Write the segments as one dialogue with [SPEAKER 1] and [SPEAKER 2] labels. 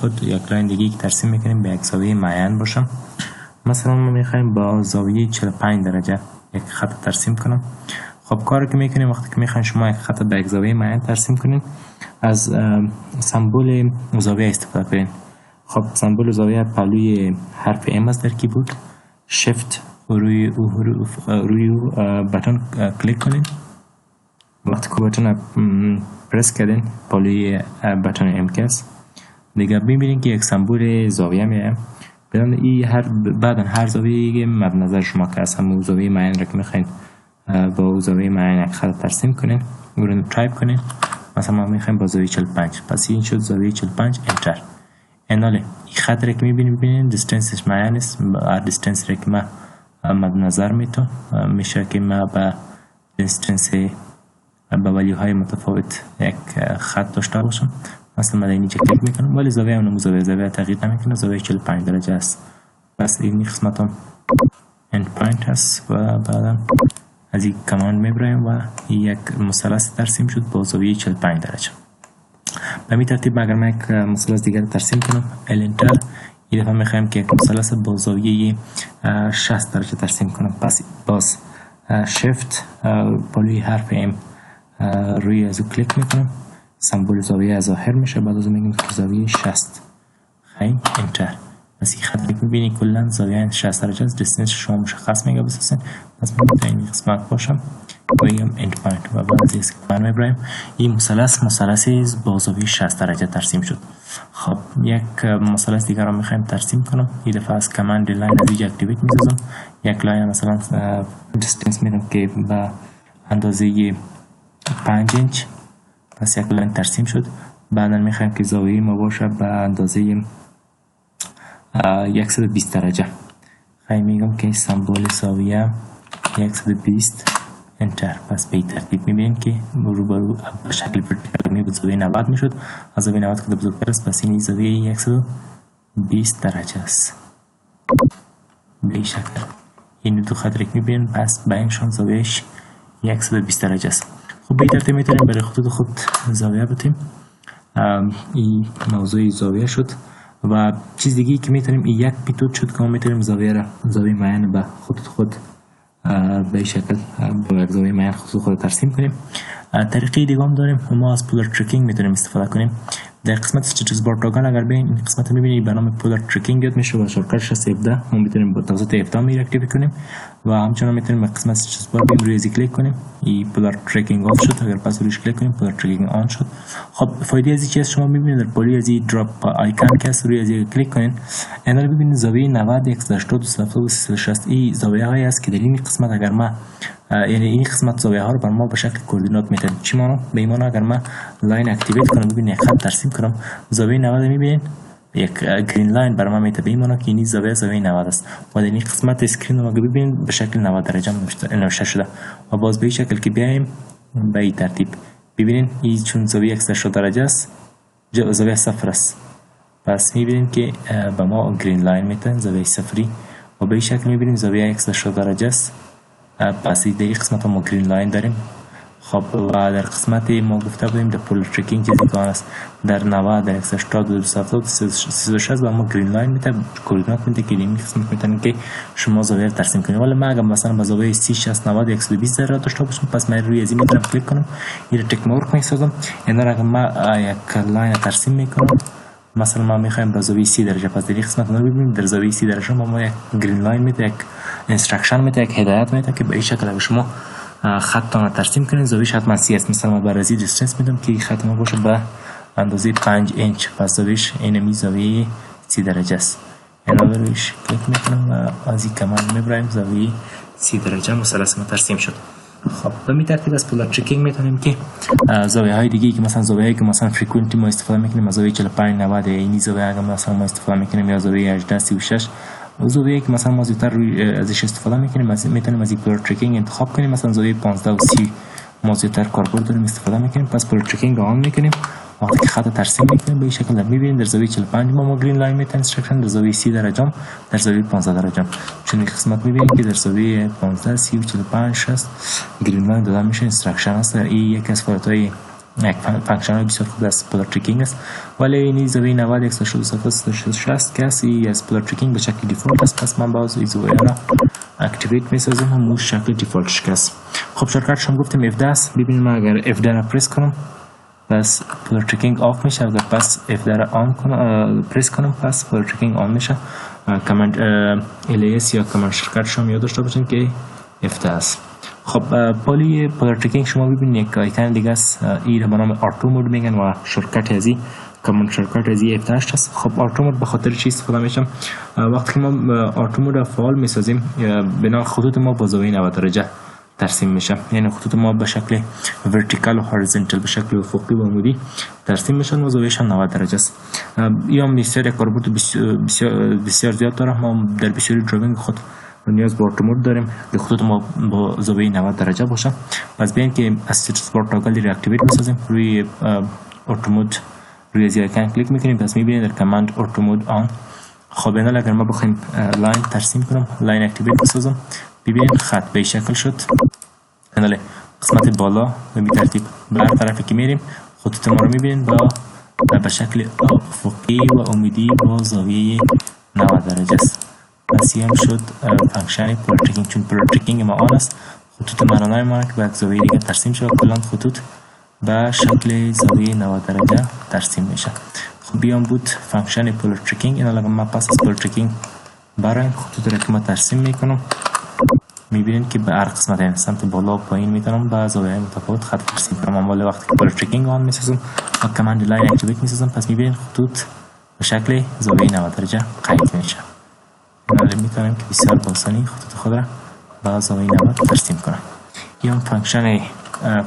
[SPEAKER 1] خود یک لاین دیگه که ترسیم میکنیم به یک زاویه معین باشم. مثلا ما میخوایم با زاویه 45 درجه یک خط ترسیم کنم. خب کاری که میکنیم وقتی که میخواین شما یک خط به یک زاویه معین ترسیم کنین، از سمبل زاویه استفاده کنین. خب سمبل زاویه پهلوی حرف ام است در کیبورد. شیفت روی بتن کلیک کنین. وقتی که بتن پرس کردین پهلوی بتن ام کس دیگه ببینید که یک سمبل زاویه میاد. بعدا هر زاویه مد نظر شما که از همون زاویه معین را که میخواین با زاویه معین یک خط ترسیم کنین، اون رو تایپ کنین. مثلا ما میخوایم با زاویه 45. پس این شد زاویه 45. انتر. اناله این خط را که میبینید دیستنسش معین است. هر دیستنس را که ما مد نظر میشه که ما با دیستنس با ولیو های متفاوت یک خط داشته باشم. مثلا من اینجا کلیک میکنم ولی زاویه اونم زاویه تغییر نمیکنه، زاویه 45 درجه است. پس این قسمت هم اند پوینت هست و بعدا از این کماند میبریم و یک مثلث ترسیم شد با زاویه 45 درجه. به همین ترتیب اگر من یک مثلث دیگر ترسیم کنم انتر، این دفعه میخوایم که یک مثلث با زاویه 60 درجه ترسیم کنم. پس باز شیفت پهلوی حرف ام روی ازو کلیک میکنم، سمبل زاویه ظاهر میشه. بعد از میگیم که زاویه 60. خیلی انتر. پس این خط که میبینی کلا زاویه 60 درجه است. دیستنس شما مشخص میگه بسازین. پس من این قسمت باشم بگیم اند پوینت و بعد از این میبریم. این مثلثی با زاویه 60 درجه ترسیم شد. خب یک مثلث دیگر رو میخوایم ترسیم کنم. این دفعه از کماند لاین از اینجا اکتیویت میسازم. یک لاین مثلا دیستنس میدم که به اندازه 5 اینچ. پس یک لاین ترسیم شد. بعدا میخوایم که زاویه ما باشه به اندازه 120 درجه. خیلی میگم که سمبل زاویه 120 انتر. پس به این ترتیب میبینیم که روبرو به شکل ورتیکال به زاویه 90 میشد. از زاویه 90 که بزرگتر است، پس این زاویه 120 درجه است. به این شکل این دو خط را میبینیم. پس بینشان زاویهش 120 درجه است. خب به این ترتیب میتونیم برای خطوط خود زاویه بتیم. این موضوع زاویه شد و چیز دیگه که میتونیم این یک میتود شد که ما میتونیم زاویه معین به خطوط خود به این شکل با یک زاویه معین خطوط خود ترسیم کنیم. طریقه دیگه هم داریم. ما از پولر تریکینگ میتونیم استفاده کنیم. در قسمت استاتیکس بار تاگل اگر ببین این قسمت میبینید به نام پولر تریکینگ یاد میشه و شارکتش است F10. ما میتونیم با توسط F10 می اکتیو کنیم و همچنان میتونیم به قسمت استاتیکس بار بیم روی کلیک کنیم. این پولر تریکینگ آف شد. اگر پس رویش کلیک کنیم پولر تریکینگ آن شد. خب فایده از این چیز شما میبینید در بالا از این دراپ آیکون که است روی از کلیک کنین اینا رو ببینید زاویه 90 180 360 این زاویه هایی است که در این قسمت اگر ما یعنی این قسمت زاویه ها رو بر ما به شکل کوردینات میتن. چی معنی؟ به این معنی اگر من لاین اکتیویت کنم ببینید یک خط ترسیم کنم زاویه 90 میبینید یک گرین لاین بر ما میته. به این معنی که این زاویه 90 است و در این قسمت اسکرین رو ببینید به شکل 90 درجه نوشته شده و باز به این شکل که بیایم به این ترتیب ببینید این چون زاویه 180 درجه است زاویه 0 است. پس میبینید که به ما گرین لاین میته زاویه 0 و به این شکل میبینید زاویه 180 درجه است. پس در این قسمت ما گرین لاین داریم. خب و در قسمت ما گفته بودیم در پولر تریکینگ چیزی که است در 90 در 180 270 360 و ما گرین لاین میته کوردینات میته که این قسمت میتونید که شما زاویه ترسیم کنید. ولی ما اگر مثلا با زاویه 30 60 90 120 درجه داشته باشم پس من روی از این میتونم کلیک کنم این رو تک مارک میسازم. اینا را اگر ما یک لاین ترسیم میکنم مثلا ما میخوایم با زاویه 30 درجه پس در این قسمت ما ببینیم در زاویه 30 درجه ما یک گرین لاین میته یک اینستراکشن میته یک هدایت میته که به این شکل اگر شما خطا ترسیم کنید زاویه‌اش حتما 30 است. مثلا ما برای دیستنس میدم که خط ما باشه به اندازه 5 اینچ پس زاویه‌اش اینمی زاویه 30 درجه است. اینا رویش کلیک میکنم و از این کماند میبریم زاویه 30 درجه مثلث ما ترسیم شد. خب به این ترتیب از پولر تریکینگ میتونیم که زاویه های دیگه که مثلا زاویه‌ای که مثلا فرکانتی ما استفاده میکنیم از زاویه 45 90 اینی زاویه اگه مثلا ما استفاده میکنیم یا زاویه 18 36 زاویه‌ای که مثلا ما زودتر روی ازش استفاده میکنیم میتونیم از این پولر تریکینگ انتخاب کنیم. مثلا زاویه 15 و 30 ما زودتر کاربرد داریم استفاده میکنیم. پس پولر تریکینگ آن میکنیم وقتی که خط ترسیم میکنیم به این شکل میبینید در زاویه 45 ما گرین لاین میتونیم اینستراکشن در زاویه 30 درجه در زاویه 15 درجه چون این قسمت میبینید که در زاویه 15 30 و 45 60 گرین لاین داده میشه اینستراکشن است. این یک از فایده‌های یک فانکشن بسیار خوب از پولار تریکینگ است، ولی این زاویه 90 160 که است از پولار تریکینگ به شکل دیفالت است. پس من باز این زاویه را اکتیویت می‌سازم و مو شکل دیفالتش است. خب شارتکت شما گفتم F10 است. ببینید من اگر F10 را پرس کنم پس پولار تریکینگ آف میشه. اگر پس F10 را آن کنم پرس کنم پس پولار تریکینگ آن میشه. کامند LAS یا کامند شارتکت شما یاد داشته باشین که F10 است. خب پولی پولار تریکینگ شما ببینید یک آیکن دیگه است، این به نام AutoCAD میگن و شارتکت ازی کامند شارتکت ازی F10 است. خب AutoCAD به خاطر چی استفاده میشم؟ وقتی که ما AutoCAD را فعال میسازیم بنا خطوط ما با زاویه 90 درجه ترسیم میشه، یعنی خطوط ما به شکل ورتیکال و هوریزونتال به شکل افقی و عمودی ترسیم میشن و زاویه‌اش 90 درجه است. این بسیار کاربرد بسیار زیاد داره. ما در بسیاری دراینگ خود نیاز به AutoCAD داریم که خطوط ما با زاویه 90 درجه باشه. پس بیاین که از ستیتوس بار تاگل را اکتیویت میسازیم. روی AutoCAD روی از آیکن کلیک میکنیم. پس میبینید در کامند AutoCAD آن. خب اینا اگر ما بخوایم لاین ترسیم کنم لاین اکتیویت میسازم. ببینید خط به شکل شد. اینا قسمت بالا به ترتیب به هر طرفی که میریم خطوط ما رو میبینید به شکل افقی و عمودی با زاویه 90 درجه است. پس هم شد فانکشن پولار تریکینگ. چون پولار تریکینگ ما آن است خطوط مرانای ما که به زاویه دیگه ترسیم شد کلان خطوط به شکل زاویه 90 درجه ترسیم میشه. خب بیام بود فانکشن پولار تریکینگ. اینا لگم ما پس از پولار تریکینگ برای خطوط را که ما ترسیم میکنم میبینید که به هر قسمت سمت بالا و پایین میتونم با زاویه متفاوت خط ترسیم کنم. اما وقتی که پولار تریکینگ آن میسازم و کامند لاین اکتیویت میسازم پس میبینید خطوط به شکل زاویه 90 درجه قید میشه. اینا میتونم که بسیار با آسانی خطوط خود را با زاویه 90 ترسیم کنم. این فانکشن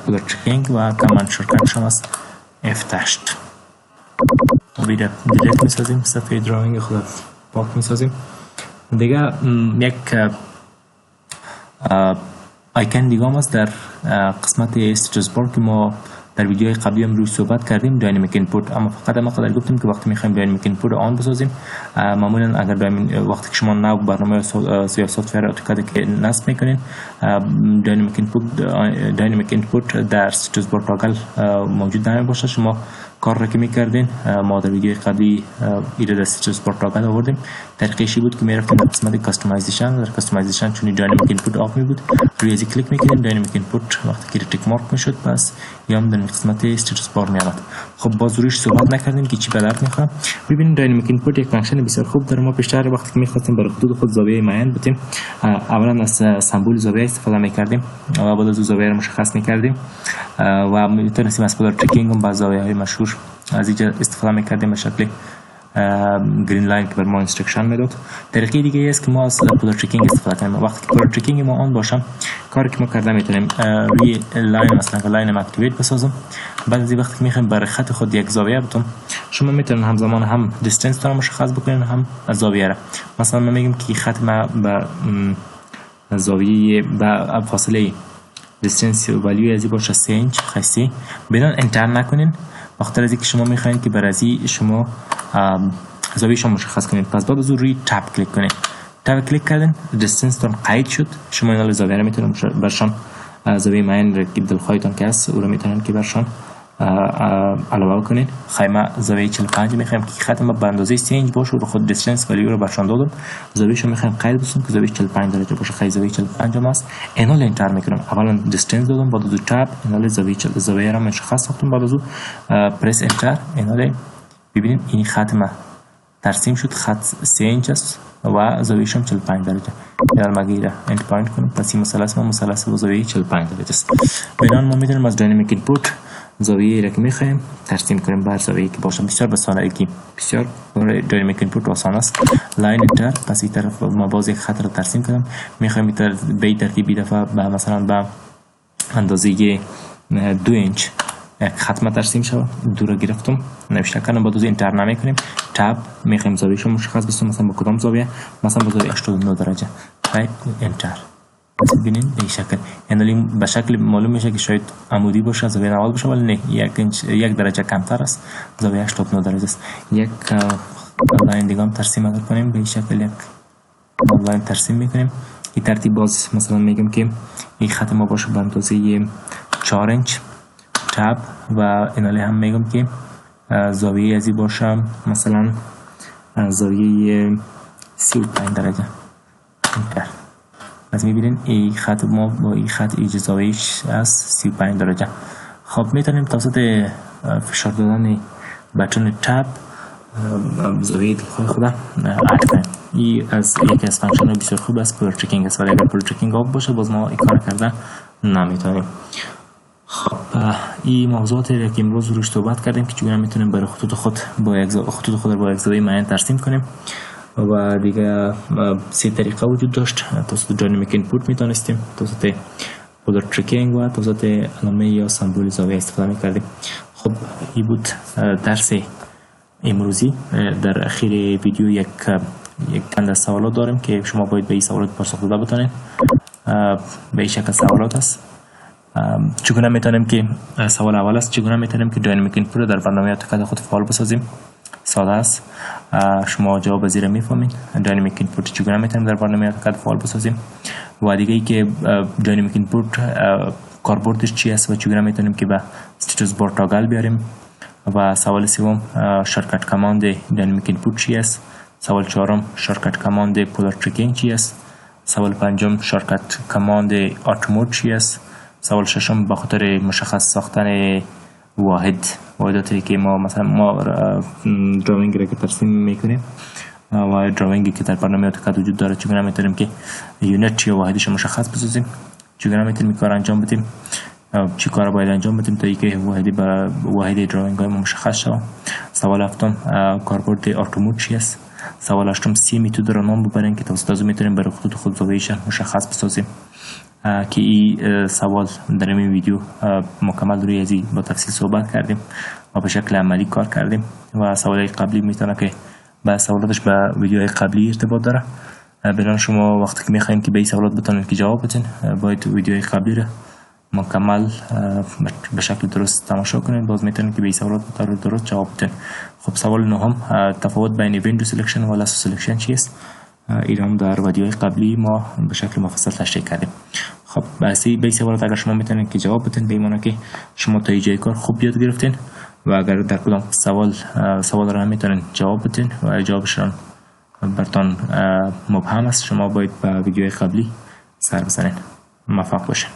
[SPEAKER 1] پولار تریکینگ و کامند شارتکت شما است F8. دیگه دیلیت میسازیم، صفحه دراینگ خود پاک میسازیم. دیگه یک آیکن دیگه هم است در قسمت استیتوس بار که ما در ویدیوهای قبلی هم روی صحبت کردیم، داینامیک اینپوت. اما فقط ما قدر گفتیم که وقتی میخوایم داینامیک اینپوت رو آن بسازیم معمولا اگر وقتی که شما نو برنامه یا سافتور اتوکاد که نصب میکنین داینامیک اینپوت در استیتوس بار تاگل موجود نمیباشه. شما کار را که میکردین ما در ویدیوی قبلی ایراد استیتوس بار تاگل آوردیم. طریقش بود که میرفتیم در قسمت کاستمایزیشن. در کاستمایزیشن چون داینامیک اینپوت آف می بود روی ازی کلیک میکردیم داینامیک اینپوت وقتی که تیک مارک میشد پس یا هم در قسمت استیتوس بار می آمد. خب باز رویش صحبت نکردیم که چی به درد میخوره. ببینید داینامیک اینپوت یک فانکشن بسیار خوب داره. ما پیشتر وقتی که میخواستیم برای خطوط خود زاویه معین بدیم اولا از سمبل زاویه استفاده میکردیم و بعد از زاویه رو مشخص میکردیم و میتونستیم از پولار تریکینگ هم با زاویه‌های مشهور از اینجا استفاده میکردیم به شکل گرین لاین که بر ما اینسترکشن میداد. طریقه دیگه است که ما از پولار تریکینگ استفاده کنیم. وقتی که پولار تریکینگ ما آن باشه کاری که ما کرده میتونیم روی لاین مثلا لاین ما اکتیویت بسازم. بعد از وقتی که میخوایم برای خط خود یک زاویه بدم شما میتونید همزمان هم دیستنس رو مشخص بکنین هم زاویه را. مثلا ما میگیم که خط ما به زاویه به فاصله دیستنس ولیو ازی باشه 3 اینچ خاصی بدون انتر نکنین وقتی از اینکه شما میخواین که بر ازی شما زاویه شما مشخص کنید. پس بعد از روی تاب کلیک کنید. تاب کلیک کردن دیستنس تون قید شد. شما این زاویه رو میتونید برشان زاویه معین را که دلخواهتون که است او رو میتونید که برشان علاوه کنید. خیمه زاویه 45 میخوایم که خط ما به اندازه 3 اینچ باشه و خود دیستنس ولیو رو برشان دادم. زاویه شو میخوایم قید بسازیم که زاویه 45 درجه باشه. خیلی زاویه 45 هم است. اینو انتر میکنم. اولا دیستنس دادم بعد از تاب اینو زاویه رو مشخص ساختم بعد از پرس انتر اینو ببینید این خط ما ترسیم شد. خط 3 اینچ است و زاویه‌ش هم 45 درجه. یعنی مگه اند پوینت کنم پس این مثلث ما مثلث با زاویه 45 درجه است. بنابراین ما میتونیم از داینامیک اینپوت زاویه را که میخوایم ترسیم کنیم بر زاویه‌ای که باشه. بسیار بسانه که بسیار داینامیک اینپوت آسان است. لاین انتر پس این طرف ما باز یک خط را ترسیم کنم. میخوایم به ترتیب دفعه به مثلا به اندازه 2 اینچ یک خط ما ترسیم شود. دو را گرفتم نوشته کردم بعد از انتر نمیکنیم. تاب میخوایم زاویه‌شو مشخص بسازیم مثلا با کدام زاویه مثلا با زاویه 89 درجه. تایپ انتر ببینید به این شکل یعنی به شکل معلوم میشه که شاید عمودی باشه زاویه 90 باشه ولی نه یک درجه کمتر است زاویه 89 درجه است. یک لاین دیگه هم ترسیم اگر کنیم به این شکل یک لاین ترسیم میکنیم. این ترتیب باز مثلا میگم که این خط ما باشه به اندازه 4 اینچ تب و اینالی هم میگم که زاویه ازی باشم مثلا زاویه 35 درجه. انتر. از میبینین این خط ما با این خط ایج زاویهش از 35 درجه. خب میتونیم توسط فشار دادن بتون تب زاویه دلخواه خود عد کنیم. این از یکی از فانکشن بسیار خوب است پول تریکینگ است، ولی اگر پول تریکینگ آف باشه باز ما این کار کردن نمیتونیم. خب این موضوعاتی که امروز روش صحبت کردیم که چگونه میتونیم برای خطوط خود با یک زاویه معین ترسیم کنیم و دیگه 3 طریقه وجود داشت. توسط داینامیک اینپوت میتونستیم، توسط پول تریکینگ و توسط علامه یا سمبول زاویه استفاده میکردیم. خب این بود درس امروزی. در اخیر ویدیو یک چند سوالات داریم که شما باید به این سوالات پاسخ داده بتونید. به این شکل سوالات است. چگونه میتونیم که سوال اول است چگونه میتونیم که داینامیک اینپوت رو در برنامه آتوکد خود فعال بسازیم؟ ساده است. شما جواب زیر میفهمید. داینامیک اینپوت چگونه میتونیم در برنامه آتوکد فعال بسازیم و دیگه ای که داینامیک اینپوت کاربردش چی است و چگونه میتونیم که به استاتوس بار تاگل بیاریم. و سوال سوم شارتکت کماند داینامیک اینپوت چی است. سوال چهارم شارتکت کماند پول تریکینگ چی است. سوال پنجم شارتکت کماند آتومود چی است. سوال ششم به خاطر مشخص ساختن واحداتی که ما مثلا دراینگ را که ترسیم میکنیم و دراینگی که در برنامه آتوکد وجود داره چگونه میتونیم که یونیت یا واحدش مشخص بسازیم، چگونه میتونیم کار انجام بدیم، چی کار باید انجام بدیم تا اینکه واحد دراینگ های ما مشخص شود. سوال هفتم کاربرد آرتومود چی است. سوال هشتم سی میتود را نام ببرین که توسط از میتونیم برای خطوط خود زاویه‌اش مشخص بسازیم. که این سوال در این ویدیو مکمل روی ازی با تفصیل صحبت کردیم و به شکل عملی کار کردیم و سوالای قبلی میتونه که با سوالاتش به ویدیوهای قبلی ارتباط داره. بنابراین شما وقتی که میخواین که به این سوالات بتونید که جواب بدین باید ویدیوهای قبلی را مکمل به شکل درست تماشا کنید، باز میتونید که به این سوالات به درست جواب بدین. خب سوال نهم تفاوت بین ویندو سلکشن و لاسو سلکشن چیست؟ این هم در ویدیوهای قبلی ما به شکل مفصل تشریح کردیم. خب به این سوالات اگر شما میتونید که جواب بدین به ایمانه که شما تا اینجای کار خوب یاد گرفتین و اگر در کدام سوال را میتونید جواب بدین و جوابش را براتون مبهم است شما باید به ویدیوهای قبلی سر بزنین. موفق باشین.